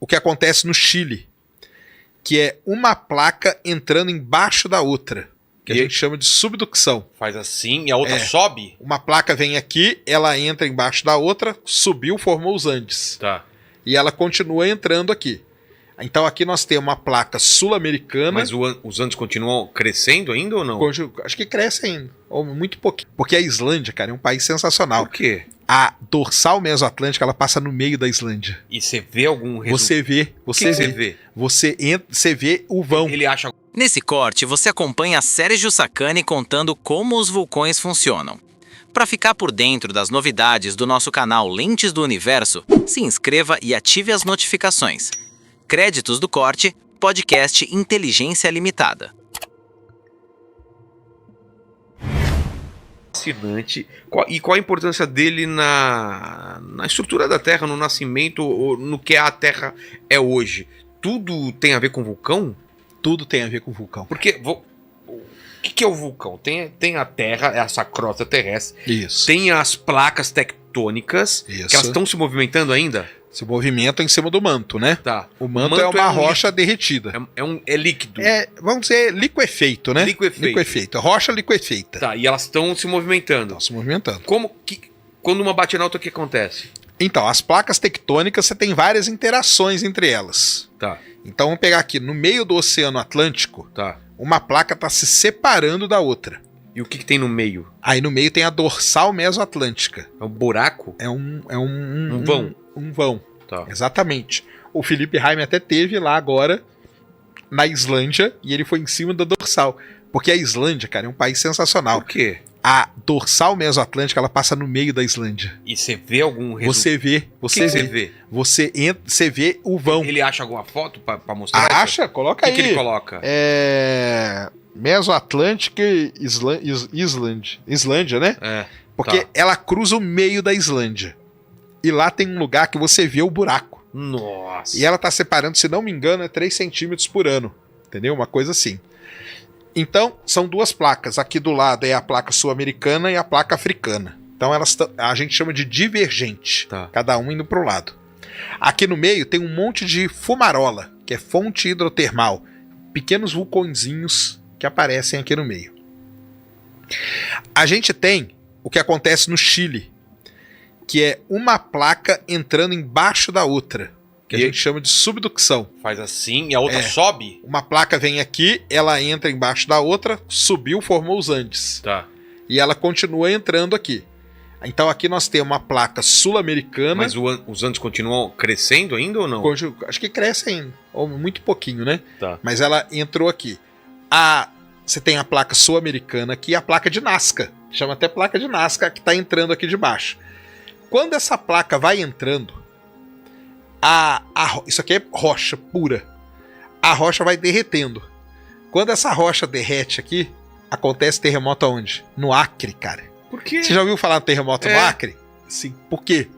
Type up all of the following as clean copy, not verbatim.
o que acontece no Chile, que é uma placa entrando embaixo da outra, que a gente chama de subducção. Faz assim e a outra sobe? Uma placa vem aqui, ela entra embaixo da outra, subiu, formou os Andes. Tá. E ela continua entrando aqui. Então aqui nós temos uma placa sul-americana. Mas os Andes continuam crescendo ainda ou não? Acho que cresce ainda, ou muito pouquinho. Porque a Islândia, cara, é um país sensacional. Por quê? A dorsal mesoatlântica, ela passa no meio da Islândia. E você vê algum resultado? Você vê. Você vê o vão. Ele acha... Nesse corte, você acompanha Sérgio Sacani contando como os vulcões funcionam. Para ficar por dentro das novidades do nosso canal Lentes do Universo, se inscreva e ative as notificações. Créditos do corte, podcast Inteligência Limitada. Fascinante. E qual a importância dele na estrutura da Terra, no nascimento, ou no que a Terra é hoje? Tudo tem a ver com vulcão? Tudo tem a ver com vulcão. Porque o que é o vulcão? Tem a Terra, essa crosta terrestre. Isso. Tem as placas tectônicas. Isso. Que elas estão se movimentando ainda? Se movimenta em cima do manto, né? Tá. O manto é uma rocha derretida. É líquido. Vamos dizer, liquefeito, né? Liquefeito. Rocha liquefeita. Tá, e elas estão se movimentando. Estão se movimentando. Quando uma bate na outra, o que acontece? Então, as placas tectônicas, você tem várias interações entre elas. Tá. Então, vamos pegar aqui, no meio do Oceano Atlântico, tá, uma placa está se separando da outra. E o que tem no meio? Aí no meio tem a dorsal mesoatlântica. É um buraco? É um vão. Um vão. Tá. Exatamente. O Felipe Raime até teve lá agora, na Islândia, e ele foi em cima da dorsal. Porque a Islândia, cara, é um país sensacional. Por quê? A dorsal mesoatlântica, ela passa no meio da Islândia. E você vê algum resultado? Você vê. Você vê o vão. Ele acha alguma foto pra mostrar? Acha? Coloca aí. O que ele coloca? Mesoatlântica Islândia, né? Porque ela cruza o meio da Islândia. E lá tem um lugar que você vê o buraco. Nossa. E ela tá separando, se não me engano, 3 centímetros por ano. Entendeu? Uma coisa assim. Então, são duas placas. Aqui do lado é a placa sul-americana e a placa africana. Então, a gente chama de divergente. Tá. Cada um indo pro lado. Aqui no meio tem um monte de fumarola, que é fonte hidrotermal. Pequenos vulcõezinhos que aparecem aqui no meio. A gente tem o que acontece no Chile, que é uma placa entrando embaixo da outra, que a gente chama de subducção. Faz assim e a outra sobe? Uma placa vem aqui, ela entra embaixo da outra, subiu, formou os Andes. Tá. E ela continua entrando aqui. Então aqui nós temos uma placa sul-americana. Mas os Andes continuam crescendo ainda ou não? Acho que cresce ainda, ou muito pouquinho, né? Tá. Mas ela entrou aqui. Você tem a placa sul-americana aqui e a placa de Nazca. Chama até placa de Nazca, que está entrando aqui de baixo. Quando essa placa vai entrando, isso aqui é rocha pura. A rocha vai derretendo. Quando essa rocha derrete aqui, acontece terremoto aonde? No Acre, cara. Por quê? Você já ouviu falar do terremoto no Acre? Sim. Por quê?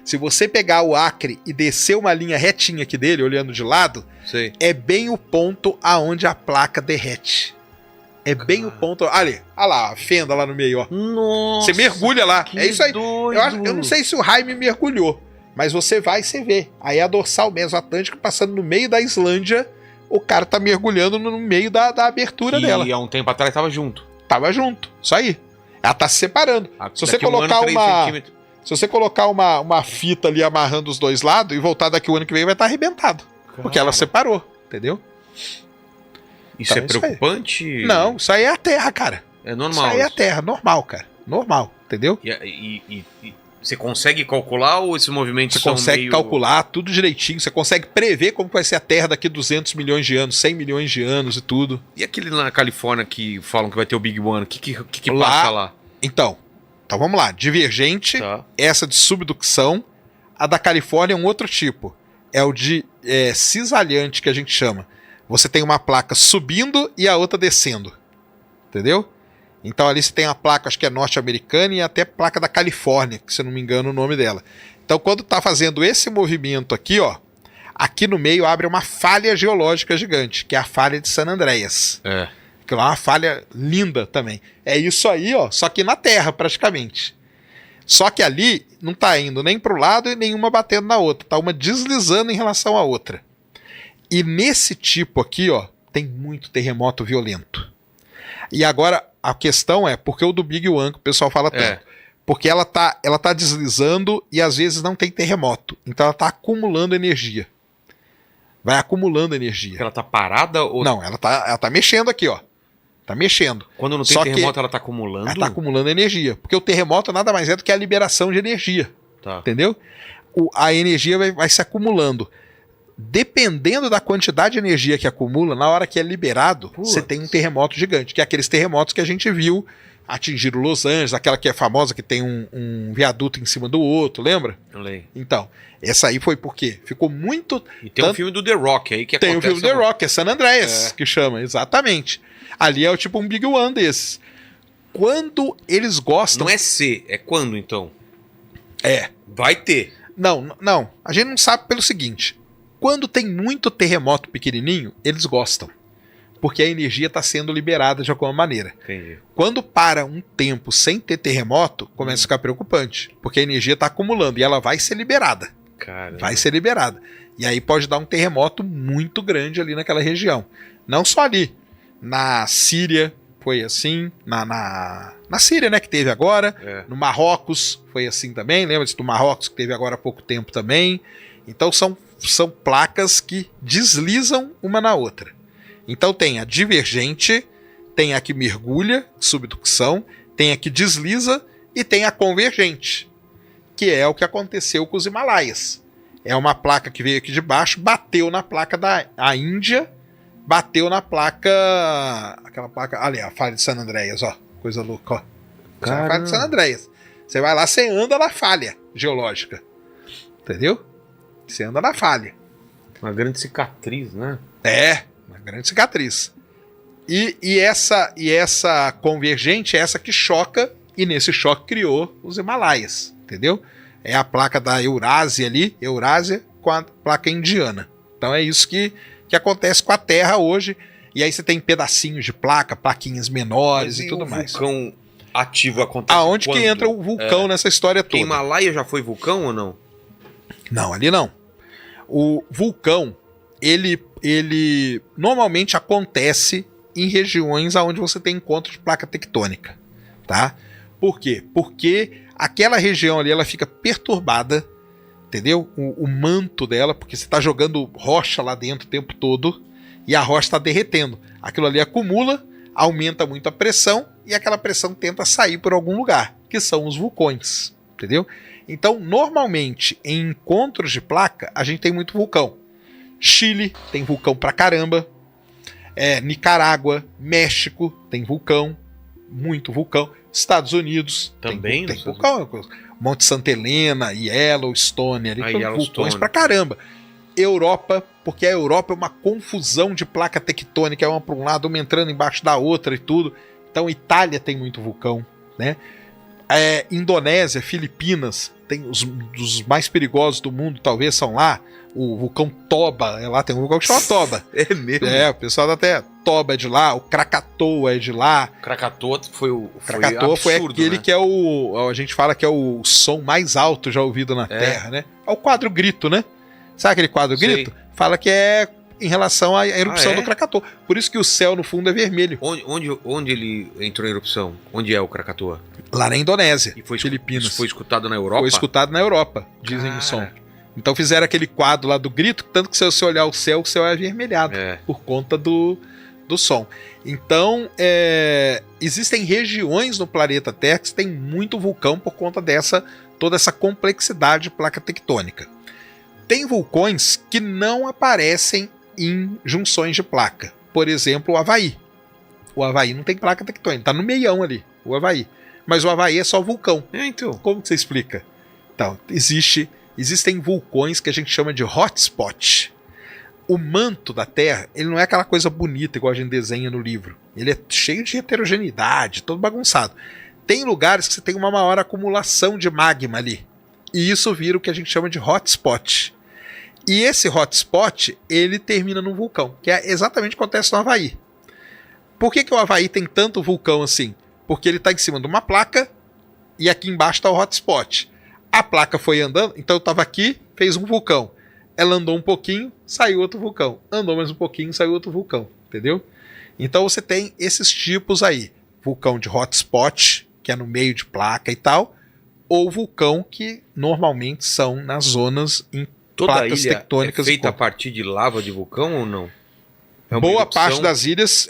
Se você pegar o Acre e descer uma linha retinha aqui dele, olhando de lado, sei, é bem o ponto aonde a placa derrete. É bem o ponto. Olha lá, a fenda lá no meio, ó. Nossa, você mergulha lá. É isso aí. Doido. Eu não sei se o Jaime mergulhou, mas você vai e você vê. Aí a dorsal mesoatlântica passando no meio da Islândia, o cara tá mergulhando no meio da abertura dela. E há um tempo atrás tava junto. Tava junto, isso aí. Ela tá se separando. Se você colocar uma fita ali amarrando os dois lados e voltar daqui o ano que vem, vai estar arrebentado. Cara. Porque ela separou, entendeu? Isso então, é preocupante? Não, isso aí é a Terra, cara. É normal. Isso aí é a Terra, normal, cara. Normal, entendeu? E você consegue calcular ou esses movimentos são meio... Você consegue calcular tudo direitinho. Você consegue prever como vai ser a Terra daqui 200 milhões de anos, 100 milhões de anos e tudo. E aquele na Califórnia que falam que vai ter o Big One, o que passa lá? Então vamos lá. Divergente, essa de subducção. A da Califórnia é um outro tipo. É o de cisalhante que a gente chama. Você tem uma placa subindo e a outra descendo. Entendeu? Então ali você tem a placa, acho que é norte-americana e até placa da Califórnia, que se eu não me engano o nome dela. Então quando está fazendo esse movimento aqui, ó, aqui no meio abre uma falha geológica gigante, que é a falha de San Andreas. Que lá é uma falha linda também. É isso aí, ó, só que na Terra praticamente. Só que ali não está indo nem para o lado e nenhuma batendo na outra. Está uma deslizando em relação à outra. E nesse tipo aqui, ó, tem muito terremoto violento. E agora a questão é, por que o do Big One que o pessoal fala tanto? Porque ela tá deslizando e às vezes não tem terremoto. Então ela está acumulando energia. Vai acumulando energia. Ela tá parada ou... Não, ela tá mexendo aqui, ó. Tá mexendo. Quando não tem Só terremoto, ela tá acumulando? Ela tá acumulando energia. Porque o terremoto nada mais é do que a liberação de energia. Tá. Entendeu? A energia vai se acumulando. Dependendo da quantidade de energia que acumula, na hora que é liberado, você tem um terremoto gigante. Que é aqueles terremotos que a gente viu atingir Los Angeles, aquela que é famosa, que tem um viaduto em cima do outro, lembra? Então, essa aí foi porque ficou muito... E tem um filme do The Rock aí que acontece... Tem o filme do The Rock, é San Andreas, que chama, exatamente. Ali é o tipo um Big One desses. Quando eles gostam... Não é C, é quando então? É. Vai ter. Não. A gente não sabe pelo seguinte. Quando tem muito terremoto pequenininho, eles gostam. Porque a energia está sendo liberada de alguma maneira. Entendi. Quando para um tempo sem ter terremoto, começa a ficar preocupante. Porque a energia está acumulando e ela vai ser liberada. Caramba. Vai ser liberada. E aí pode dar um terremoto muito grande ali naquela região. Não só ali. Na Síria foi assim. Na Síria, né, que teve agora. No Marrocos foi assim também. Lembra-se do Marrocos que teve agora há pouco tempo também. Então são placas que deslizam uma na outra. Então tem a divergente, tem a que mergulha, subducção, tem a que desliza e tem a convergente, que é o que aconteceu com os Himalaias. É uma placa que veio aqui de baixo, bateu na placa da Índia, bateu na placa... Aquela placa... Ali, a falha de San Andreas, ó. Coisa louca, ó. A falha de San Andreas. Você vai lá, você anda na falha geológica. Entendeu? Você anda na falha. Uma grande cicatriz, né? Uma grande cicatriz. E essa convergente é essa que choca, e nesse choque criou os Himalaias, entendeu? É a placa da Eurásia ali, Eurásia, com a placa indiana. Então é isso que acontece com a Terra hoje. E aí você tem pedacinhos de placa, plaquinhas menores e tudo mais. O vulcão ativo acontece aonde quando? Que entra o vulcão nessa história toda? O Himalaia já foi vulcão ou não? Não, ali não. O vulcão, ele normalmente acontece em regiões onde você tem encontro de placa tectônica, tá? Por quê? Porque aquela região ali ela fica perturbada, entendeu? O manto dela, porque você está jogando rocha lá dentro o tempo todo e a rocha está derretendo. Aquilo ali acumula, aumenta muito a pressão e aquela pressão tenta sair por algum lugar, que são os vulcões, entendeu? Então, normalmente, em encontros de placa, a gente tem muito vulcão. Chile tem vulcão pra caramba. Nicarágua, México tem vulcão. Muito vulcão. Estados Unidos também tem vulcão. Monte Santa Helena, Yellowstone, ali tem vulcões pra caramba. Europa, porque a Europa é uma confusão de placa tectônica, uma para um lado, uma entrando embaixo da outra e tudo. Então, Itália tem muito vulcão, né? Indonésia, Filipinas, tem dos mais perigosos do mundo, talvez são lá. O vulcão Toba, lá tem um vulcão que chama Toba. É mesmo? O pessoal dá até Toba é de lá, o Krakatoa é de lá. O Krakatoa foi Krakatoa foi aquele, né? Que é a gente fala que é o som mais alto já ouvido na Terra, né? É o quadro grito, né? Sabe aquele quadro grito? Fala que é em relação à erupção do Krakatoa. Por isso que o céu no fundo é vermelho. Onde ele entrou em erupção? Onde é o Krakatoa? Lá na Indonésia, Filipinas. Isso foi escutado na Europa? Foi escutado na Europa, dizem o som. Então fizeram aquele quadro lá do grito, tanto que se você olhar o céu é avermelhado por conta do som. Então, existem regiões no planeta Terra que tem muito vulcão por conta toda essa complexidade de placa tectônica. Tem vulcões que não aparecem em junções de placa. Por exemplo, o Havaí. O Havaí não tem placa tectônica, tá no meião ali, o Havaí. Mas o Havaí é só vulcão. Então. Como que você explica? Então, existem vulcões que a gente chama de hotspot. O manto da Terra, ele não é aquela coisa bonita igual a gente desenha no livro. Ele é cheio de heterogeneidade, todo bagunçado. Tem lugares que você tem uma maior acumulação de magma ali. E isso vira o que a gente chama de hotspot. E esse hotspot, ele termina num vulcão, que é exatamente o que acontece no Havaí. Por que o Havaí tem tanto vulcão assim? Porque ele está em cima de uma placa e aqui embaixo está o hotspot. A placa foi andando, então eu estava aqui, fez um vulcão. Ela andou um pouquinho, saiu outro vulcão. Andou mais um pouquinho, saiu outro vulcão. Entendeu? Então você tem esses tipos aí. Vulcão de hotspot, que é no meio de placa e tal, ou vulcão que normalmente são nas zonas em toda placas ilha tectônicas. É feita a partir de lava de vulcão ou não? Boa parte das ilhas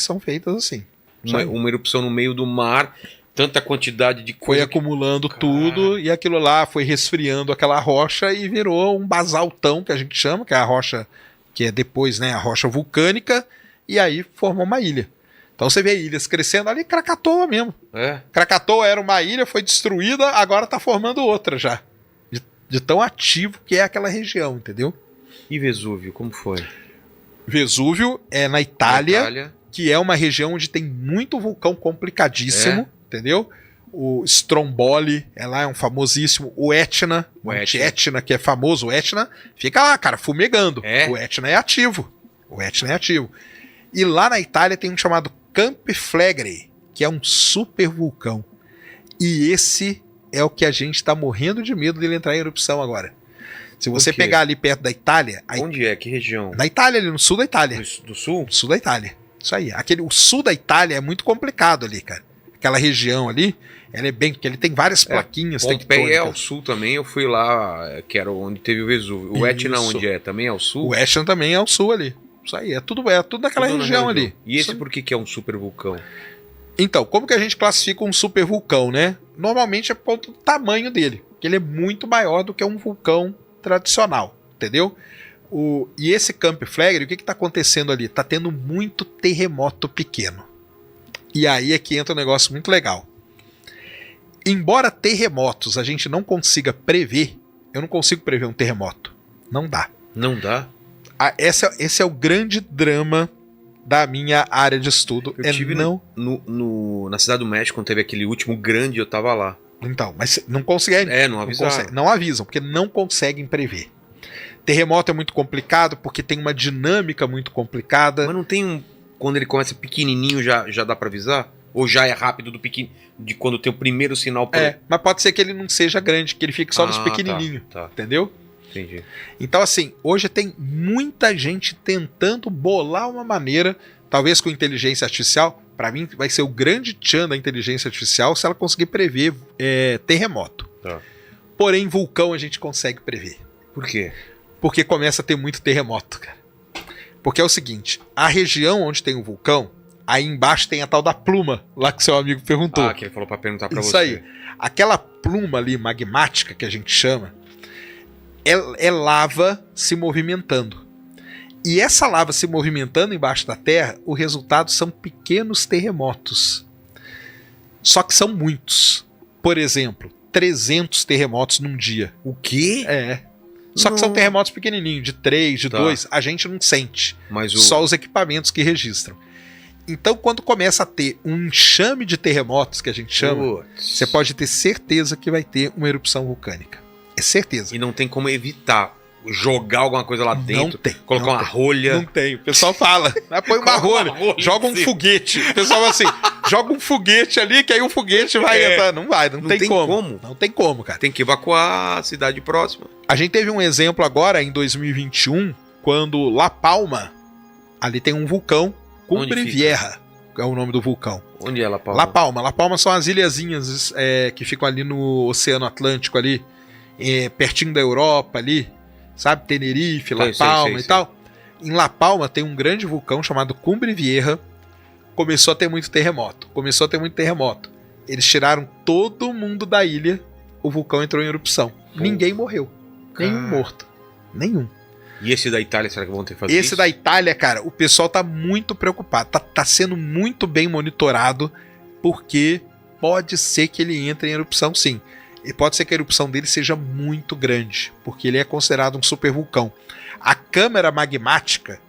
são feitas assim. Uma erupção no meio do mar, tanta quantidade de coisa. Foi acumulando tudo e aquilo lá foi resfriando aquela rocha e virou um basaltão, que a gente chama, que é a rocha que é depois, né, a rocha vulcânica, e aí formou uma ilha. Então você vê ilhas crescendo ali, Krakatoa mesmo. Krakatoa era uma ilha, foi destruída, agora está formando outra já. De tão ativo que é aquela região, entendeu? E Vesúvio, como foi? Vesúvio é na Itália, que é uma região onde tem muito vulcão complicadíssimo, entendeu? O Stromboli é lá, é um famosíssimo. O Etna, Etna, que é famoso, o Etna, fica lá, cara, fumegando. O Etna é ativo. E lá na Itália tem um chamado Campiflegre, que é um super vulcão. E esse é o que a gente está morrendo de medo dele entrar em erupção agora. Se você pegar ali perto da Itália... Onde é? Que região? Na Itália, ali no sul da Itália. Do sul? Sul da Itália. Isso aí. O sul da Itália é muito complicado ali, cara. Aquela região ali, ela é bem... Porque ele tem várias plaquinhas. Pompeia é ao sul também, eu fui lá, que era onde teve o Vesúvio. O Etna onde é? Também é ao sul? O Etna também é ao sul ali. Isso aí, é tudo naquela região ali. E esse por que é um super vulcão? Então, como que a gente classifica um super vulcão, né? Normalmente é por conta do tamanho dele. Porque ele é muito maior do que um vulcão tradicional, entendeu? E esse Campiflegre, o que está acontecendo ali? Está tendo muito terremoto pequeno. E aí é que entra um negócio muito legal. Embora terremotos a gente não consiga prever, eu não consigo prever um terremoto. Não dá. Não dá? Esse é o grande drama da minha área de estudo. Eu tive na Cidade do México, quando teve aquele último grande, eu tava lá. Então, mas não conseguem. Não avisaram. Não avisam, porque não conseguem prever. Terremoto é muito complicado, porque tem uma dinâmica muito complicada. Mas não tem quando ele começa pequenininho, já dá pra avisar? Ou já é rápido de quando tem o primeiro sinal? Mas pode ser que ele não seja grande, que ele fique só nos pequenininhos, entendeu? Entendi. Então, assim, hoje tem muita gente tentando bolar uma maneira, talvez com inteligência artificial. Para mim, vai ser o grande tchan da inteligência artificial se ela conseguir prever terremoto. Porém, vulcão a gente consegue prever. Por quê? Porque começa a ter muito terremoto, cara. Porque é o seguinte, a região onde tem o vulcão, aí embaixo tem a tal da pluma, lá que seu amigo perguntou. Que ele falou para perguntar para você. Isso aí. Aquela pluma ali, magmática, que a gente chama, é lava se movimentando. E essa lava se movimentando embaixo da Terra, o resultado são pequenos terremotos. Só que são muitos. Por exemplo, 300 terremotos num dia. O quê? Só que são terremotos pequenininhos, de 3, de 2, a gente não sente. Só os equipamentos que registram. Então, quando começa a ter um enxame de terremotos, que a gente chama, você pode ter certeza que vai ter uma erupção vulcânica. É certeza. E não tem como evitar jogar alguma coisa lá dentro, não tem, colocar uma rolha. Não tem. O pessoal fala, põe uma rolha, joga um foguete. O pessoal fala assim, joga um foguete ali, que aí o foguete vai entrar. Não vai, não tem como. Não tem como, cara. Tem que evacuar a cidade próxima. A gente teve um exemplo agora, em 2021, quando La Palma, ali tem um vulcão, Cumbre Vieja, é o nome do vulcão. Onde é La Palma? La Palma. La Palma são as ilhazinhas que ficam ali no Oceano Atlântico, ali, pertinho da Europa, ali. Sabe, Tenerife, La Palma e tal. Em La Palma tem um grande vulcão chamado Cumbre Vieja. Começou a ter muito terremoto. Eles tiraram todo mundo da ilha. O vulcão entrou em erupção. Ninguém morreu. Nenhum morto. Nenhum. E esse da Itália, será que vão ter que fazer isso? Esse da Itália, cara, o pessoal tá muito preocupado. Tá sendo muito bem monitorado, porque pode ser que ele entre em erupção, sim. E pode ser que a erupção dele seja muito grande, porque ele é considerado um supervulcão. A câmara magmática,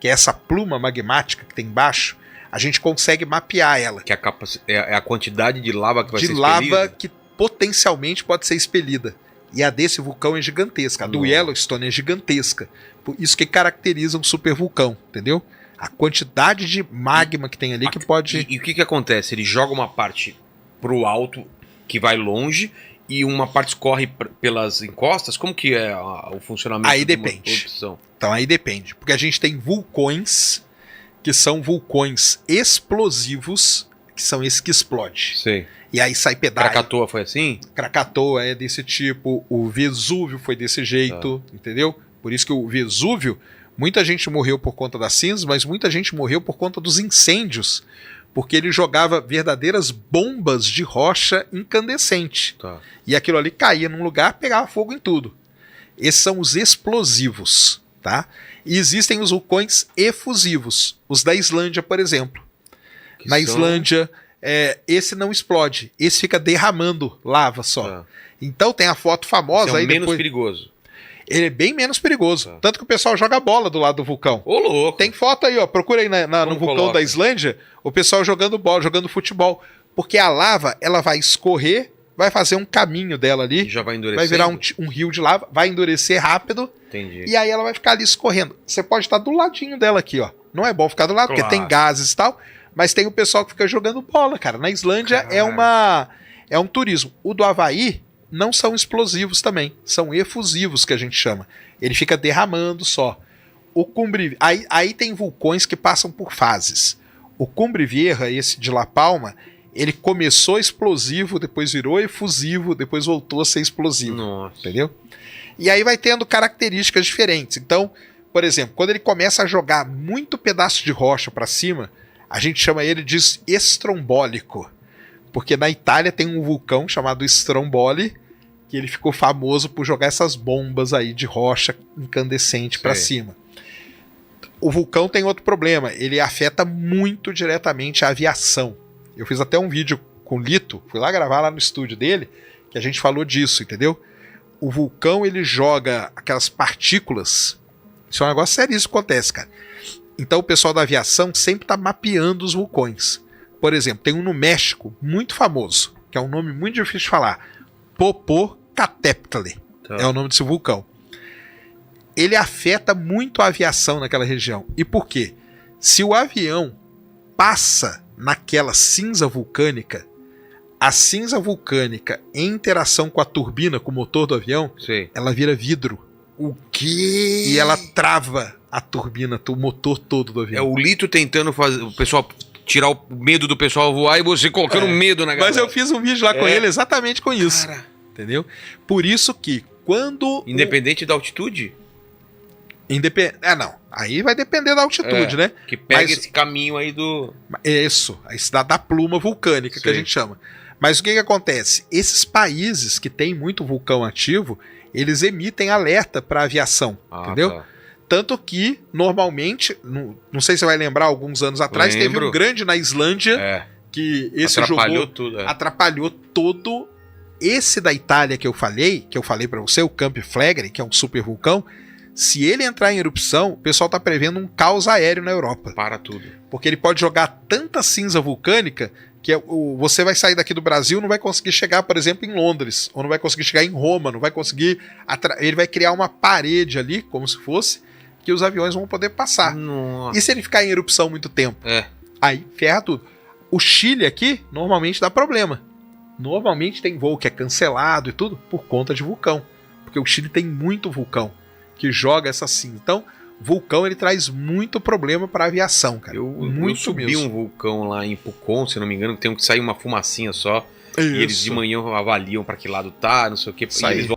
que é essa pluma magmática que tem embaixo, a gente consegue mapear ela. Que é a quantidade de lava que vai ser expelida? De lava que potencialmente pode ser expelida. E a desse vulcão é gigantesca. A do Yellowstone é gigantesca. Por isso que caracteriza um supervulcão, entendeu? A quantidade de magma que tem ali que pode... E o que acontece? Ele joga uma parte pro alto, que vai longe, e uma parte escorre pelas encostas? Como que é o funcionamento? Aí depende. Então aí depende, porque a gente tem vulcões que são vulcões explosivos, que são esses que explodem. Sei. E aí sai pedaço. Krakatoa foi assim? Krakatoa é desse tipo, o Vesúvio foi desse jeito, entendeu? Por isso que o Vesúvio, muita gente morreu por conta das cinzas, mas muita gente morreu por conta dos incêndios, porque ele jogava verdadeiras bombas de rocha incandescente. Tá. E aquilo ali caía num lugar, pegava fogo em tudo. Esses são os explosivos, tá? E existem os vulcões efusivos, os da Islândia, por exemplo. Na Islândia, esse não explode, esse fica derramando lava só. Tá. Então tem a foto famosa esse é aí menos depois... perigoso. Ele é bem menos perigoso. Tá. Tanto que o pessoal joga bola do lado do vulcão. Ô, louco! Tem foto aí, ó. Procura aí no vulcão da Islândia, o pessoal jogando bola, jogando futebol. Porque a lava, ela vai escorrer, vai fazer um caminho dela ali. E já vai endurecer. Vai virar um rio de lava, vai endurecer rápido. Entendi. E aí ela vai ficar ali escorrendo. Você pode estar do ladinho dela aqui, ó. Não é bom ficar do lado, porque tem gases e tal. Mas tem o pessoal que fica jogando bola, cara. Na Islândia é um turismo. O do Havaí não são explosivos também. São efusivos, que a gente chama. Ele fica derramando só. O Cumbre... aí tem vulcões que passam por fases. O Cumbre Vieja, esse de La Palma, ele começou explosivo, depois virou efusivo, depois voltou a ser explosivo. Nossa. Entendeu? E aí vai tendo características diferentes. Então, por exemplo, quando ele começa a jogar muito pedaço de rocha para cima, a gente chama ele de estrombólico. Porque na Itália tem um vulcão chamado Stromboli, que ele ficou famoso por jogar essas bombas aí de rocha incandescente para cima. O vulcão tem outro problema, ele afeta muito diretamente a aviação. Eu fiz até um vídeo com o Lito, fui lá gravar lá no estúdio dele, que a gente falou disso, entendeu? O vulcão, ele joga aquelas partículas, isso é um negócio sério, isso acontece, cara. Então o pessoal da aviação sempre está mapeando os vulcões. Por exemplo, tem um no México muito famoso, que é um nome muito difícil de falar, Popocatépetl, é o nome desse vulcão. Ele afeta muito a aviação naquela região. E por quê? Se o avião passa naquela cinza vulcânica, a cinza vulcânica em interação com a turbina, com o motor do avião, ela vira vidro. O quê? E ela trava a turbina, o motor todo do avião. É o Lito tentando fazer o pessoal tirar o medo do pessoal voar e você colocando medo na galera. Mas eu fiz um vídeo lá com ele exatamente com isso. Cara. Entendeu? Por isso que quando... Independente da altitude? Não. Aí vai depender da altitude, né? Que pega esse caminho aí do... Isso da pluma vulcânica, que a gente chama. Mas o que acontece? Esses países que têm muito vulcão ativo, eles emitem alerta para aviação, entendeu? Tá. Tanto que, normalmente, não sei se você vai lembrar, alguns anos atrás, teve um grande na Islândia, que esse atrapalhou tudo. Atrapalhou todo. Esse da Itália que eu falei para você, o Camp Flegrei, que é um super vulcão, se ele entrar em erupção, o pessoal está prevendo um caos aéreo na Europa. Para tudo. Porque ele pode jogar tanta cinza vulcânica que você vai sair daqui do Brasil, não vai conseguir chegar, por exemplo, em Londres, ou não vai conseguir chegar em Roma, não vai conseguir... Ele vai criar uma parede ali, como se fosse, que os aviões vão poder passar. Nossa. E se ele ficar em erupção muito tempo? Aí ferra tudo. O Chile aqui, normalmente dá problema. Normalmente tem voo que é cancelado e tudo por conta de vulcão. Porque o Chile tem muito vulcão que joga essa cinza. Então, vulcão ele traz muito problema para a aviação, cara. Eu subi um vulcão lá em Pucón, se não me engano, que tem que sair uma fumacinha só. Isso. E eles de manhã avaliam para que lado tá, não sei o que. E eles